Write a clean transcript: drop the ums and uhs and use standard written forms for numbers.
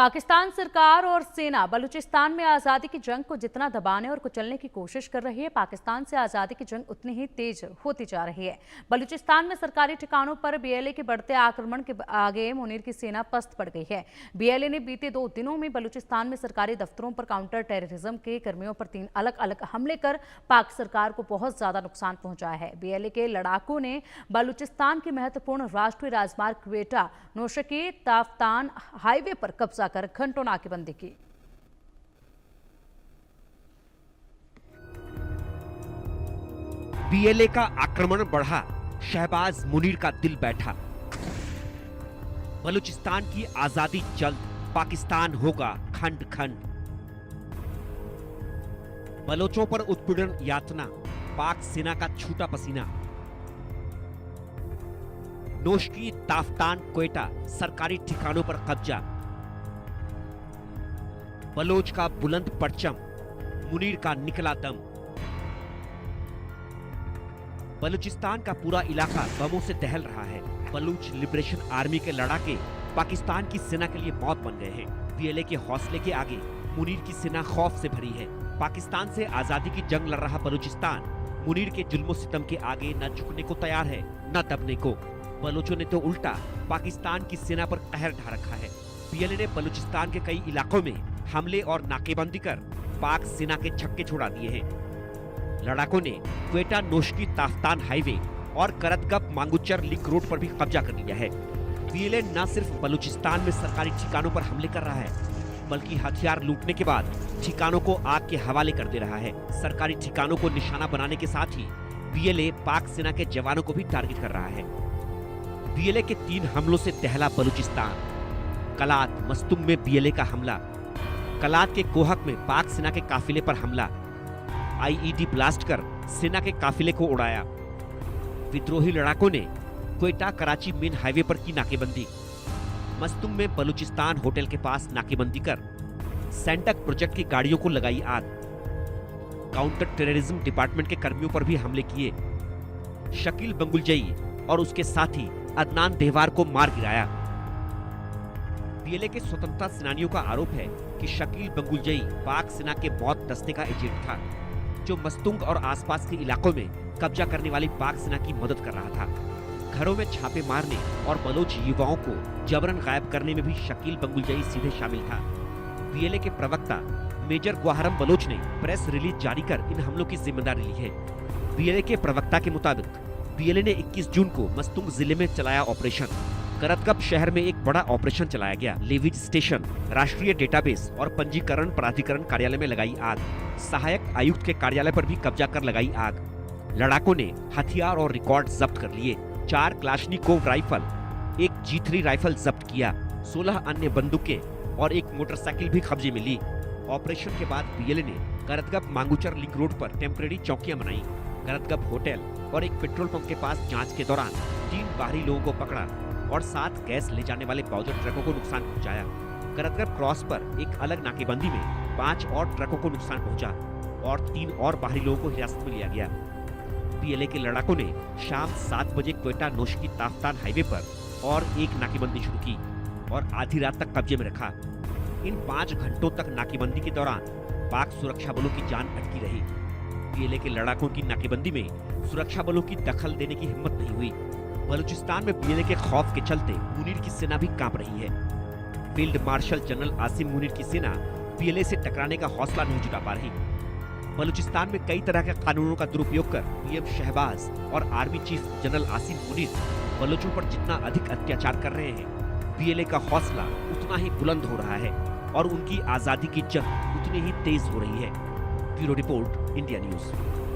पाकिस्तान सरकार और सेना बलूचिस्तान में आज़ादी की जंग को जितना दबाने और कुचलने की कोशिश कर रही है, पाकिस्तान से आज़ादी की जंग उतनी ही तेज होती जा रही है। बलूचिस्तान में सरकारी ठिकानों पर बीएलए के बढ़ते आक्रमण के आगे मुनीर की सेना पस्त पड़ गई है। बीएलए ने बीते 2 दिनों में बलूचिस्तान में सरकारी दफ्तरों पर काउंटर टेररिज्म के कर्मियों पर 3 अलग अलग हमले कर पाक सरकार को बहुत ज्यादा नुकसान पहुंचाया है। बीएलए के लड़ाकों ने बलूचिस्तान के महत्वपूर्ण राष्ट्रीय राजमार्ग क्वेटा नौशकी ताफ्तान हाईवे पर कब्जा कर घंटों नाकेबंदी की। बीएलए का आक्रमण बढ़ा, शहबाज मुनीर का दिल बैठा। बलूचिस्तान की आजादी जल्द, पाकिस्तान होगा खंड खंड। बलोचों पर उत्पीड़न यातना, पाक सेना का छूटा पसीना। नौशकी ताफ्तान क्वेटा सरकारी ठिकानों पर कब्जा। बलोच का बुलंद परचम, मुनीर का निकला दम। बलूचिस्तान का पूरा इलाका बमों से दहल रहा है। बलूच लिबरेशन आर्मी के लड़ाके पाकिस्तान की सेना के लिए मौत बन गए हैं। बीएलए के हौसले के आगे मुनीर की सेना खौफ से भरी है। पाकिस्तान से आजादी की जंग लड़ रहा बलूचिस्तान मुनीर के जुल्मो सितम के आगे न झुकने को तैयार है, न दबने को। बलोचों ने तो उल्टा पाकिस्तान की सेना पर कहर ढा रखा है। बीएलए ने बलूचिस्तान के कई इलाकों में हमले और नाकेबंदी कर पाक सेना के छक्के छुड़ा दिए हैं। लड़ाकों ने क्वेटा नौशकी ताफ्तान हाईवे और करतगप मांगुचर लिंक रोड पर भी कब्जा कर लिया है। बीएलए न सिर्फ बलूचिस्तान में सरकारी ठिकानों पर हमले कर रहा है, बल्कि हथियार लूटने के बाद ठिकानों को आग के हवाले कर दे रहा है। सरकारी ठिकानों को निशाना बनाने के साथ ही बीएलए पाक सेना के जवानों को भी टारगेट कर रहा है। बीएलए के 3 हमलों से दहला बलूचिस्तान। कलात मस्तुम में बीएलए का हमला। कलात के कोहक में पाक सेना के काफिले पर हमला। आईईडी ब्लास्ट कर सेना के काफिले को उड़ाया। विद्रोही लड़ाकों ने क्वेटा कराची मेन हाईवे पर की नाकेबंदी। मस्तुम में बलूचिस्तान होटल के पास नाकेबंदी कर सैंटक प्रोजेक्ट की गाड़ियों को लगाई आग। काउंटर टेररिज्म डिपार्टमेंट के कर्मियों पर भी हमले किए। शकील बंगुलजई और उसके साथी अदनान देहवार को मार गिराया। बीएलए के स्वतंत्रता सेनानियों का आरोप है कि शकील बंगुलजई पाक सेना के मौत दस्ते का एजेंट था, जो मस्तुंग और आसपास के इलाकों में कब्जा करने वाली पाक सेना की मदद कर रहा था। घरों में छापे मारने और बलोच युवाओं को जबरन गायब करने में भी शकील बंगुलजई सीधे शामिल था। बीएलए के प्रवक्ता मेजर ग्वाहरम बलोच ने प्रेस रिलीज जारी कर इन हमलों की जिम्मेदारी ली है। बीएलए के प्रवक्ता के मुताबिक बीएलए ने 21 जून को मस्तुंग जिले में चलाया ऑपरेशन। करतगप शहर में एक बड़ा ऑपरेशन चलाया गया। लेविज स्टेशन, राष्ट्रीय डेटाबेस और पंजीकरण प्राधिकरण कार्यालय में लगाई आग। सहायक आयुक्त के कार्यालय पर भी कब्जा कर लगाई आग। लड़ाकों ने हथियार और रिकॉर्ड जब्त कर लिए। 4 क्लाशनिकोव राइफल, एक G3 राइफल जब्त किया। 16 अन्य बंदूकें और एक मोटरसाइकिल भी कब्जे में ली। ऑपरेशन के बाद बीएलए ने करतगप मांगुचर लिंक रोड पर टेम्परेरी चौकियां बनाई। करतगप होटल और एक पेट्रोल पंप के पास जांच के दौरान 3 बाहरी लोगों को पकड़ा और 7 गैस ले जाने वाले बाउजर ट्रकों को नुकसान पहुंचाया। करतगप क्रॉस पर एक अलग नाकेबंदी में 5 और ट्रकों को नुकसान पहुंचा और 3 और बाहरी लोगों को हिरासत में लिया गया। बीएलए के लड़ाकों ने शाम 7 बजे क्वेटा नौशकी ताफ्तान हाईवे पर और एक नाकेबंदी शुरू की और आधी रात तक कब्जे में रखा। इन 5 घंटों तक नाकेबंदी के दौरान पाक सुरक्षा बलों की जान अटकी रही। बीएलए के लड़ाकों की नाकेबंदी में सुरक्षा बलों की दखल देने की हिम्मत नहीं हुई। बलूचिस्तान में बीएलए के खौफ के चलते मुनीर की सेना भी कांप रही है। Field marshal general Asim Munir की सेना बीएलए से टकराने का हौसला नहीं जुटा पा रही। बलूचिस्तान में कई तरह के कानूनों का दुरुपयोग कर पीएम शहबाज और army chief general Asim Munir बलोचों पर जितना अधिक अत्याचार कर रहे हैं, बीएलए का हौसला उतना ही बुलंद हो रहा है और उनकी आजादी की जंग उतनी ही तेज हो रही है। Bureau report, India news.